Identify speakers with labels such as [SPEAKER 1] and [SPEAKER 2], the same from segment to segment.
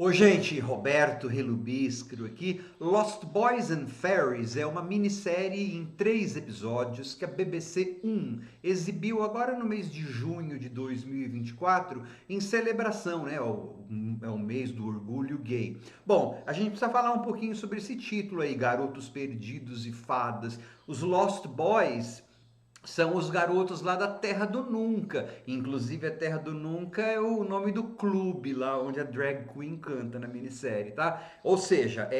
[SPEAKER 1] Oi, gente, Roberto Relubiscro aqui. Lost Boys and Fairies é uma minissérie em 3 episódios que a BBC 1 exibiu agora no mês de junho de 2024 em celebração, né? É o mês do orgulho gay. Bom, a gente precisa falar um pouquinho sobre esse título aí, Garotos Perdidos e Fadas. Os Lost Boys são os garotos lá da Terra do Nunca. Inclusive, a Terra do Nunca é o nome do clube lá onde a drag queen canta na minissérie, tá? Ou seja,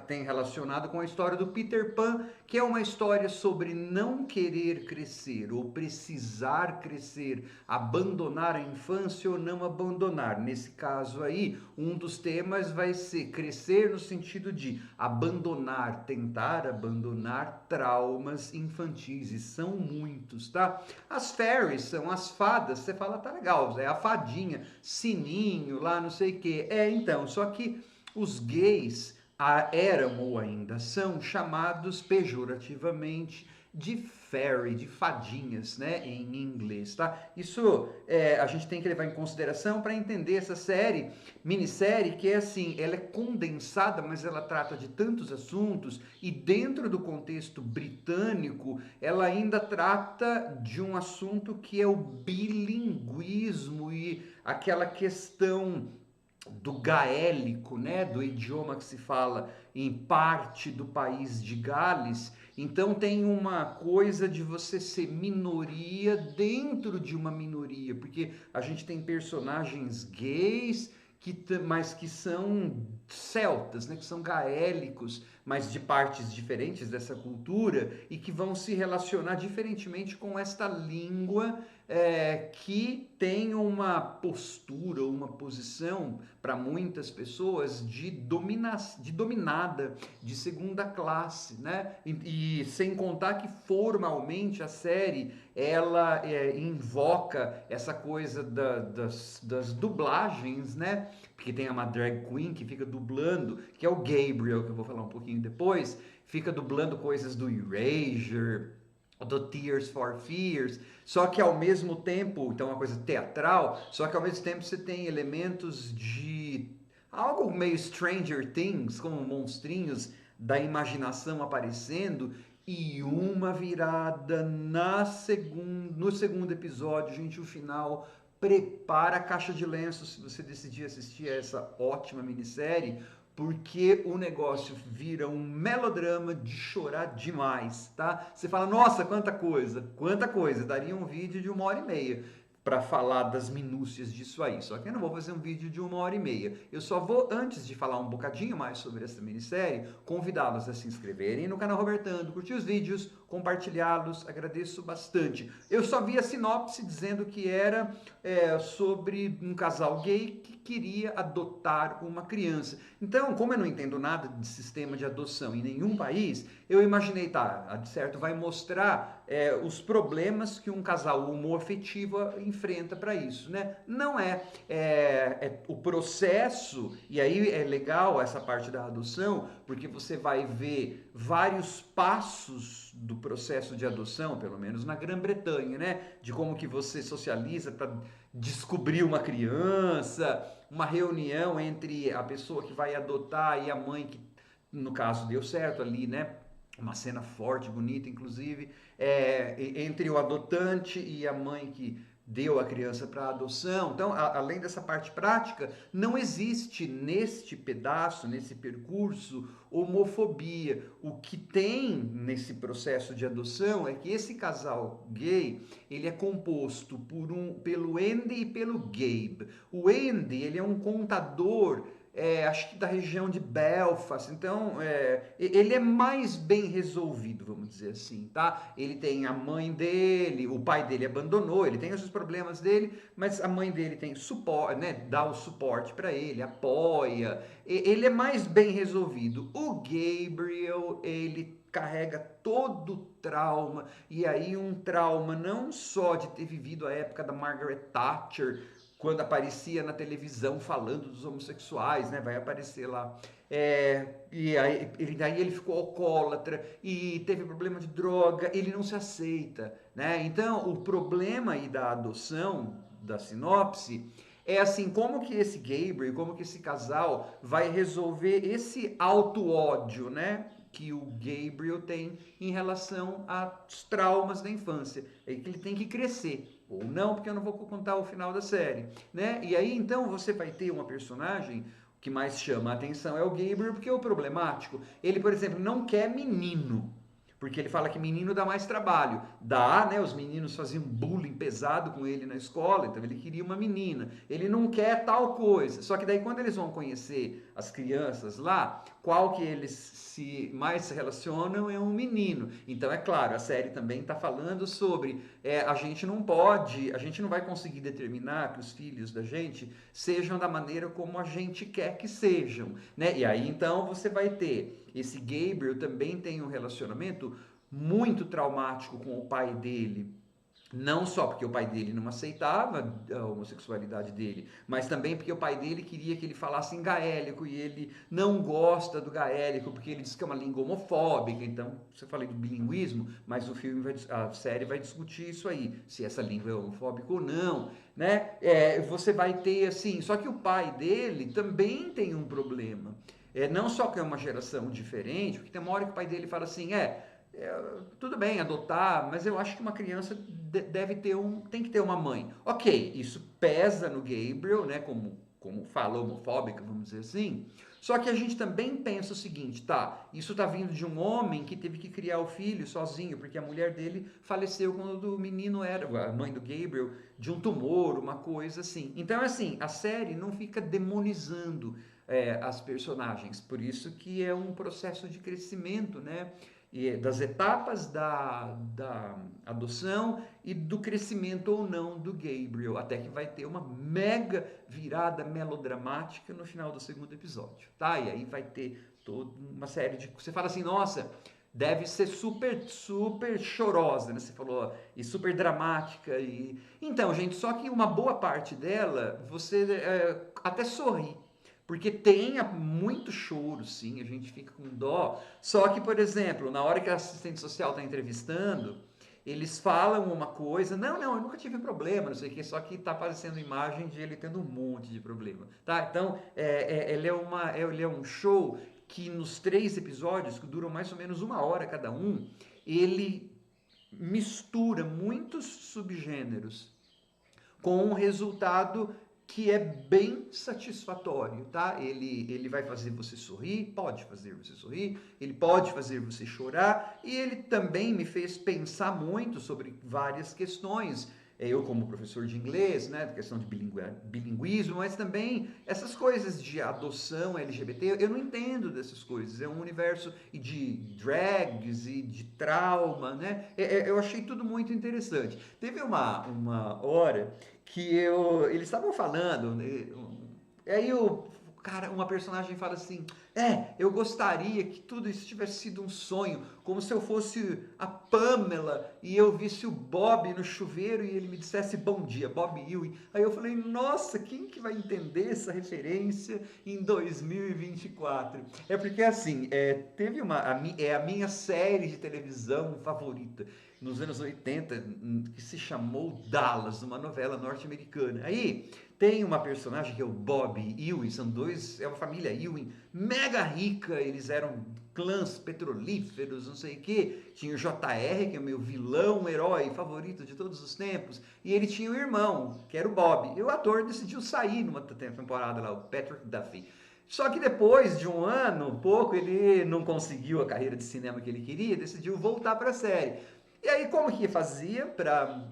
[SPEAKER 1] tem relacionado com a história do Peter Pan, que é uma história sobre não querer crescer ou precisar crescer, abandonar a infância ou não abandonar. Nesse caso aí, um dos temas vai ser crescer no sentido de abandonar, tentar abandonar traumas infantis, e são muitos, tá? As fairies são as fadas, você fala, tá legal, é a fadinha, sininho lá, não sei o que. Então, só que os gays eram ou ainda são chamados pejorativamente de fairy, de fadinhas, né, em inglês, tá? Isso a gente tem que levar em consideração para entender essa minissérie, que é assim, ela é condensada, mas ela trata de tantos assuntos, e dentro do contexto britânico, ela ainda trata de um assunto que é o bilinguismo e aquela questão do gaélico, né, do idioma que se fala em parte do país de Gales. Então tem uma coisa de você ser minoria dentro de uma minoria, porque a gente tem personagens gays mas que são celtas, né, que são gaélicos, mas de partes diferentes dessa cultura, e que vão se relacionar diferentemente com esta língua que tem uma postura, uma posição para muitas pessoas de dominada, de segunda classe, né? E sem contar que formalmente a série ela invoca essa coisa das dublagens, né? Porque tem uma drag queen que fica dublando, que é o Gabriel, que eu vou falar um pouquinho depois, fica dublando coisas do Erasure, do Tears for Fears, só que ao mesmo tempo, então é uma coisa teatral, só que ao mesmo tempo você tem elementos de algo meio Stranger Things, como monstrinhos da imaginação aparecendo, e uma virada no segundo episódio, gente, o final prepara a caixa de lenços se você decidir assistir a essa ótima minissérie, porque o negócio vira um melodrama de chorar demais, tá? Você fala, nossa, quanta coisa, daria um vídeo de 1 hora e meia para falar das minúcias disso aí. Só que eu não vou fazer um vídeo de 1 hora e meia. Eu só vou, antes de falar um bocadinho mais sobre essa minissérie, convidá-los a se inscreverem no canal Robertando, curtir os vídeos, compartilhá-los, agradeço bastante. Eu só vi a sinopse dizendo que era sobre um casal gay que queria adotar uma criança. Então, como eu não entendo nada de sistema de adoção em nenhum país, eu imaginei, tá, de certo, vai mostrar os problemas que um casal homoafetivo enfrenta para isso, né? Não é o processo, e aí é legal essa parte da adoção, porque você vai ver vários passos do processo de adoção, pelo menos na Grã-Bretanha, né? De como que você socializa para descobrir uma criança, uma reunião entre a pessoa que vai adotar e a mãe que, no caso, deu certo ali, né? Uma cena forte, bonita, inclusive, entre o adotante e a mãe que deu a criança para adoção. Então, além dessa parte prática, não existe neste pedaço, nesse percurso, homofobia. O que tem nesse processo de adoção é que esse casal gay, ele é composto pelo Andy e pelo Gabe. O Andy, ele é um contador, acho que da região de Belfast, então ele é mais bem resolvido, vamos dizer assim, tá? Ele tem a mãe dele, o pai dele abandonou, ele tem os problemas dele, mas a mãe dele tem suporte, né? Dá o suporte para ele, apoia, ele é mais bem resolvido. O Gabriel, ele carrega todo o trauma, e aí um trauma não só de ter vivido a época da Margaret Thatcher, quando aparecia na televisão falando dos homossexuais, né? Vai aparecer lá. E aí ele ficou alcoólatra e teve problema de droga, ele não se aceita, né? Então, o problema aí da adoção, da sinopse, É assim, como que esse Gabriel, como que esse casal vai resolver esse auto-ódio, né? Que o Gabriel tem em relação aos traumas da infância. É que ele tem que crescer. Ou não, porque eu não vou contar o final da série, né? E aí, então, você vai ter uma personagem que mais chama a atenção é o Gabriel, porque é o problemático. Ele, por exemplo, não quer menino. Porque ele fala que menino dá mais trabalho. Dá, né? Os meninos faziam bullying pesado com ele na escola, então ele queria uma menina. Ele não quer tal coisa. Só que daí quando eles vão conhecer as crianças lá, qual que eles se mais se relacionam é um menino. Então é claro, a série também está falando sobre a gente não pode, a gente não vai conseguir determinar que os filhos da gente sejam da maneira como a gente quer que sejam, né? E aí então você vai ter esse Gabriel também tem um relacionamento muito traumático com o pai dele. Não só porque o pai dele não aceitava a homossexualidade dele, mas também porque o pai dele queria que ele falasse em gaélico e ele não gosta do gaélico porque ele diz que é uma língua homofóbica. Então, você falei do bilinguismo, mas o filme a série vai discutir isso aí, se essa língua é homofóbica ou não, né? Você vai ter assim, só que o pai dele também tem um problema. Não só que é uma geração diferente, porque tem uma hora que o pai dele fala assim, tudo bem adotar, mas eu acho que uma criança deve ter tem que ter uma mãe. Ok, isso pesa no Gabriel, né, como fala homofóbica, vamos dizer assim. Só que a gente também pensa o seguinte, tá, isso tá vindo de um homem que teve que criar o filho sozinho, porque a mulher dele faleceu quando o menino era, a mãe do Gabriel, de um tumor, uma coisa assim. Então, assim, a série não fica demonizando as personagens, por isso que é um processo de crescimento, né? E das etapas da adoção e do crescimento ou não do Gabriel, até que vai ter uma mega virada melodramática no final do segundo episódio, tá? E aí vai ter toda uma série de... Você fala assim, nossa, deve ser super, super chorosa, né? Você falou, e super dramática. Então, gente, só que uma boa parte dela, você até sorri. Porque tem muito choro, sim, a gente fica com dó. Só que, por exemplo, na hora que a assistente social está entrevistando, eles falam uma coisa, não, eu nunca tive problema, não sei o que, só que está aparecendo imagem de ele tendo um monte de problema, tá? Então, ele é um show que nos 3 episódios, que duram mais ou menos 1 hora cada um, ele mistura muitos subgêneros com um resultado que é bem satisfatório, tá? Ele vai fazer você sorrir, pode fazer você sorrir, ele pode fazer você chorar, e ele também me fez pensar muito sobre várias questões. Eu como professor de inglês, né, questão de bilinguismo, mas também essas coisas de adoção LGBT, eu não entendo dessas coisas, é um universo de drags e de trauma, né, eu achei tudo muito interessante. Teve uma hora que eles estavam falando, né, aí cara, uma personagem fala assim, eu gostaria que tudo isso tivesse sido um sonho, como se eu fosse a Pamela e eu visse o Bob no chuveiro e ele me dissesse bom dia, Bob Ewing. Aí eu falei, nossa, quem que vai entender essa referência em 2024? É porque assim, teve a minha série de televisão favorita nos anos 80, que se chamou Dallas, uma novela norte-americana. Aí tem uma personagem que é o Bob Ewing, é uma família Ewing, mega rica, eles eram clãs petrolíferos, não sei o que. Tinha o JR, que é o meu vilão, herói favorito de todos os tempos, e ele tinha o irmão, que era o Bob. E o ator decidiu sair numa temporada lá, o Patrick Duffy. Só que depois de um ano, pouco, ele não conseguiu a carreira de cinema que ele queria, decidiu voltar para a série. E aí, como que fazia para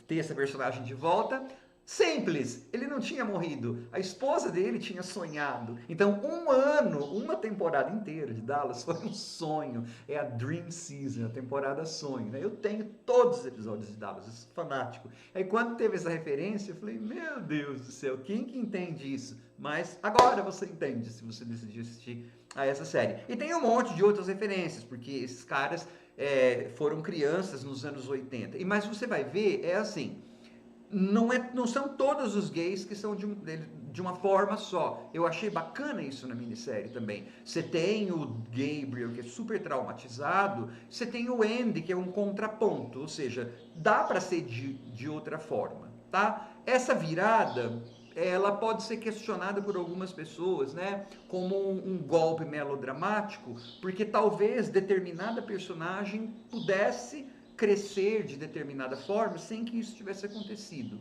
[SPEAKER 1] ter essa personagem de volta? Simples, ele não tinha morrido, a esposa dele tinha sonhado. Então, um ano, uma temporada inteira de Dallas foi um sonho. É a Dream Season, a temporada sonho. Né? Eu tenho todos os episódios de Dallas, eu sou fanático. Aí, quando teve essa referência, eu falei: meu Deus do céu, quem que entende isso? Mas agora você entende, se você decidir assistir a essa série. E tem um monte de outras referências, porque esses caras foram crianças nos anos 80. Mas você vai ver, é assim. Não são todos os gays que são de uma forma só. Eu achei bacana isso na minissérie também. Você tem o Gabriel, que é super traumatizado, você tem o Andy, que é um contraponto, ou seja, dá para ser de outra forma, tá? Essa virada, ela pode ser questionada por algumas pessoas, né, como um golpe melodramático, porque talvez determinada personagem pudesse crescer de determinada forma sem que isso tivesse acontecido,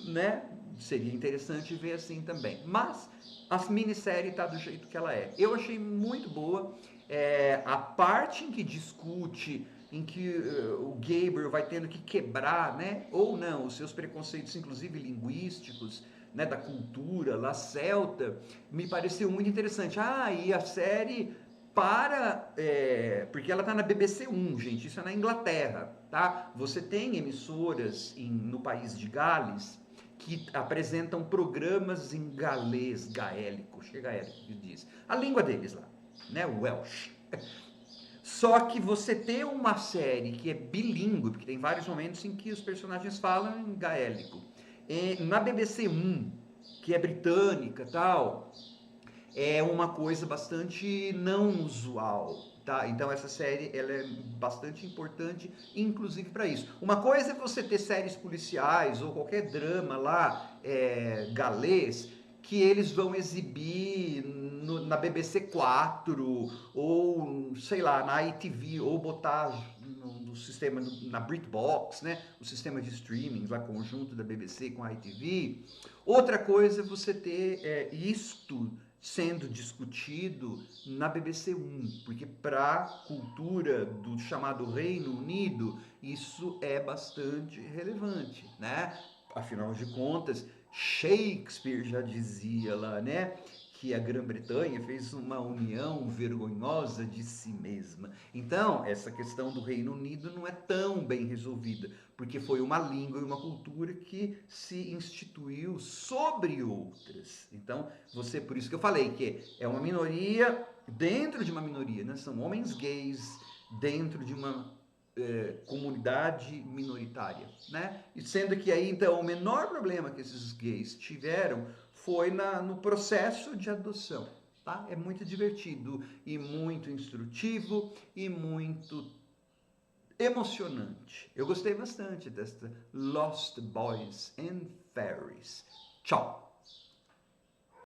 [SPEAKER 1] né? Seria interessante ver assim também. Mas a minissérie está do jeito que ela é. Eu achei muito boa. A parte em que discute, em que o Gabriel vai tendo que quebrar, né, ou não, os seus preconceitos, inclusive linguísticos, né, da cultura lá celta, me pareceu muito interessante. Ah, e a série porque ela está na BBC 1, gente, isso é na Inglaterra, tá? Você tem emissoras no país de Gales que apresentam programas em galês, gaélico, acho que é gaélico que diz, a língua deles lá, né, o Welsh. Só que você ter uma série que é bilíngue, porque tem vários momentos em que os personagens falam em gaélico, na BBC 1, que é britânica tal, é uma coisa bastante não usual, tá? Então essa série ela é bastante importante, inclusive para isso. Uma coisa é você ter séries policiais ou qualquer drama lá galês que eles vão exibir na BBC 4 ou sei lá na ITV ou botar no sistema na BritBox, né? O sistema de streaming lá conjunto da BBC com a ITV. Outra coisa é você ter isto sendo discutido na BBC 1, porque para a cultura do chamado Reino Unido isso é bastante relevante, né? Afinal de contas, Shakespeare já dizia lá, né, que a Grã-Bretanha fez uma união vergonhosa de si mesma. Então, essa questão do Reino Unido não é tão bem resolvida, porque foi uma língua e uma cultura que se instituiu sobre outras. Então, por isso que eu falei que é uma minoria dentro de uma minoria, né? São homens gays dentro de uma comunidade minoritária, né? E sendo que aí, então, o menor problema que esses gays tiveram foi no processo de adoção, tá? É muito divertido e muito instrutivo e muito emocionante. Eu gostei bastante desta Lost Boys and Fairies. Tchau!